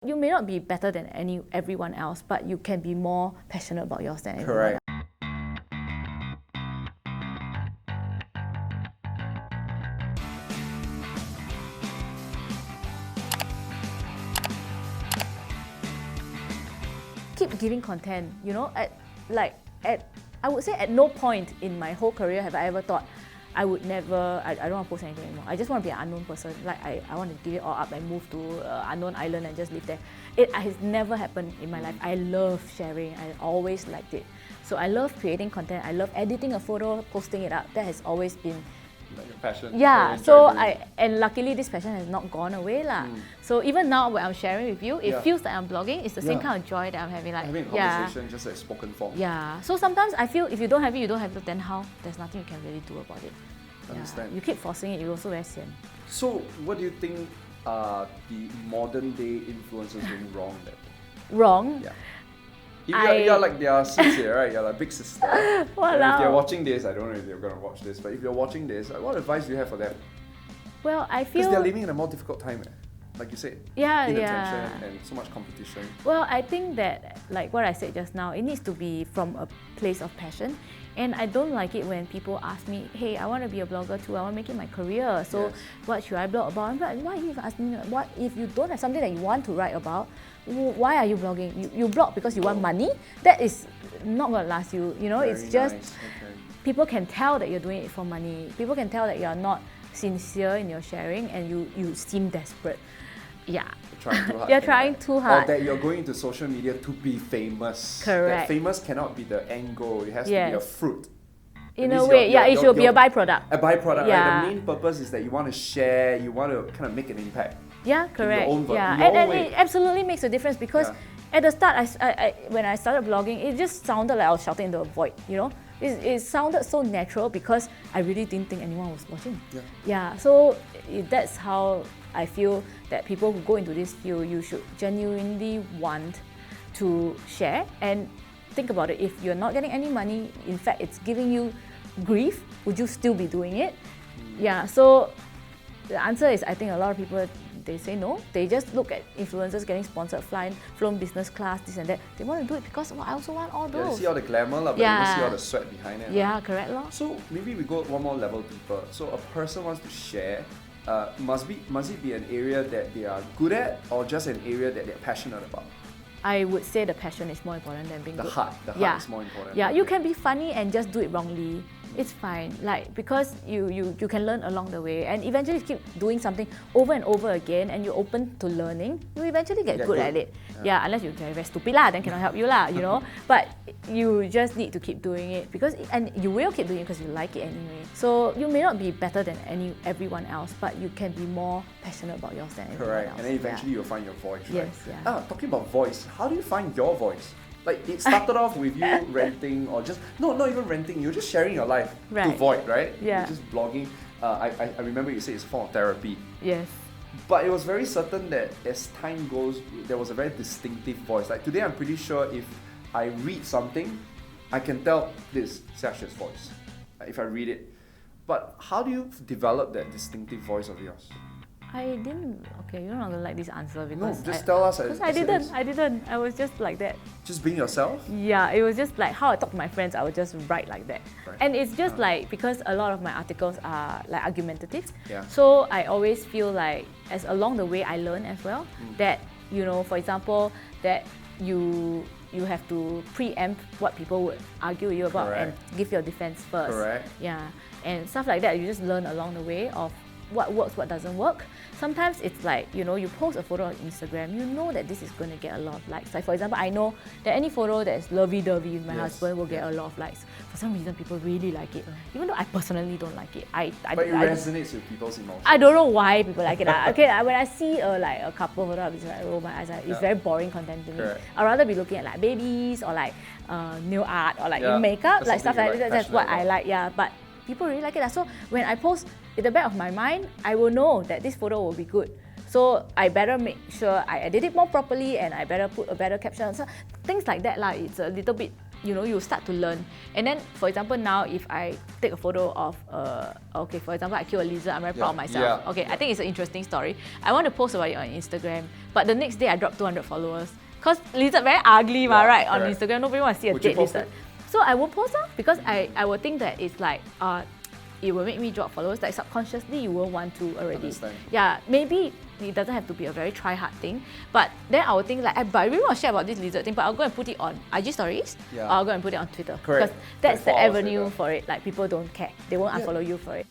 You may not be better than everyone else, but you can be more passionate about yours than everyone Correct. else. Keep giving content, you know, I would say at no point in my whole career have I ever thought I would never, I don't want to post anything anymore. I just want to be an unknown person. Like I want to give it all up and move to an unknown island and just live there. It has never happened in my life. I love sharing. I always liked it. So I love creating content. I love editing a photo, posting it up. That has always been Like your passion. yeah, you so enjoy doing. and luckily this passion has not gone away lah. So even now when I'm sharing with you, it Yeah. feels like I'm blogging. It's the same Yeah. kind of joy that I'm having. Like Having a conversation just like spoken form. yeah. So sometimes I feel if you don't have it, you don't have it. Then how? There's nothing you can really do about it. Understand. You keep forcing it. You also very sian. So what do you think are the modern day influencers doing wrong then? Wrong. Yeah. If you're like their sister, right? You're like big sister. And if Walao. they're watching this, I don't know if they're gonna watch this, but if you're watching this, what advice do you have for them? Well, I Because feel they're living in a more difficult time, like you said. Yeah, Inattention yeah. and so much competition. Well, I think that, like what I said just now, it needs to be from a place of passion. And I don't like it when people ask me, hey, I want to be a blogger too, I want to make it my career. So Yes. what should I blog about? I'm like, why are you even asking me? What if you don't have something that you want to write about? Why are you blogging? You blog because you want money? That is not going to last you. You know, it's Very just nice. Okay. people can tell that you're doing it for money. People can tell that you're not sincere in your sharing and you seem desperate. Yeah. Trying too hard. You're trying too hard. Or that you're going into social media to be famous. Correct. That famous cannot be the end goal. It has to be a Yes. fruit. In It a means way, yeah, it should be a byproduct. A byproduct, Yeah. right? The main purpose is that you want to share, you want to kind of make an impact. Yeah, correct. own ver- yeah, in your own and way. it absolutely makes a difference because Yeah. at the start, when I started blogging, it just sounded like I was shouting into a void. You know, it sounded so natural because I really didn't think anyone was watching. Yeah. Yeah. So that's how I feel that people who go into this field, you should genuinely want to share and think about it. If you're not getting any money, in fact, it's giving you grief. Would you still be doing it? Yeah. So the answer is, I think a lot of people, they say no. They just look at influencers getting sponsored, flown business class, this and that. They want to do it because I also want all Yeah, you those. see all the glamour, but you don't see all the sweat behind it. Yeah, correct lor. So maybe we go one more level deeper. So a person wants to share, must it be an area that they are good at or just an area that they're passionate about? I would say the passion is more important than being The good. heart is more important. Yeah, you Okay. can be funny and just do it wrongly. It's fine, like because you can learn along the way, and eventually if you keep doing something over and over again, and you're open to learning, you eventually get good at it. Yeah, unless you're very stupid lah, then cannot help you lah, you know. But you just need to keep doing it and you will keep doing it because you like it anyway. So you may not be better than everyone else, but you can be more passionate about yours than everyone Correct. else. And then eventually you'll find your voice, right? Yes, yeah. Talking about voice, how do you find your voice? Like it started off with you renting or just not even renting, you're just sharing your life to Right. void, right? Yeah. You're just blogging. I remember you said it's a form of therapy. Yes. But it was very certain that as time goes, there was a very distinctive voice. Like today, I'm pretty sure if I read something, I can tell this Xiaxue's voice if I read it. But how do you develop that distinctive voice of yours? I didn't. Okay, you're not gonna like this answer No, because just tell us. Because as it is. I didn't. I was just like that. Just being yourself. Yeah, it was just like how I talk to my friends. I would just write like that, Right. and it's just like because a lot of my articles are like argumentative. Yeah. So I always feel like as along the way I learn as well that for example that you have to preempt what people would argue with you about and give your defense first. Correct. Yeah, and stuff like that. You just learn along the way of what works, what doesn't work. Sometimes it's like, you post a photo on Instagram, you know that this is going to get a lot of likes. Like for example, I know that any photo that is lovey-dovey with my husband will get a lot of likes. For some reason, people really like it. Even though I personally don't like it. But it resonates with people's emotions. I don't know why people like it. Okay, when I see a couple photo, it's like, oh my eyes, it's very boring content to me. Correct. I'd rather be looking at like babies or like nail art or like makeup, That's like stuff something like you're, that. That's what passionate I like, yeah. But people really like it. So when I post, in the back of my mind, I will know that this photo will be good. So I better make sure I edit it more properly and I better put a better caption. So things like that, it's a little bit you start to learn. And then, for example, now if I take a photo of, okay, for example, I kill a lizard, I'm very proud of myself. Okay, I think it's an interesting story. I want to post about it on Instagram, but the next day I dropped 200 followers. Because lizard very ugly, right? On Instagram, nobody wants to see a dead lizard. So I won't post because I will think that it's like, it will make me drop followers. Like subconsciously, you won't want to already. Understand. Yeah, maybe it doesn't have to be a very try-hard thing. But then I will think like, but I really want to share about this lizard thing, but I'll go and put it on IG stories, or I'll go and put it on Twitter. Correct. Because that's the avenue for it. Like people don't care. They won't unfollow you for it.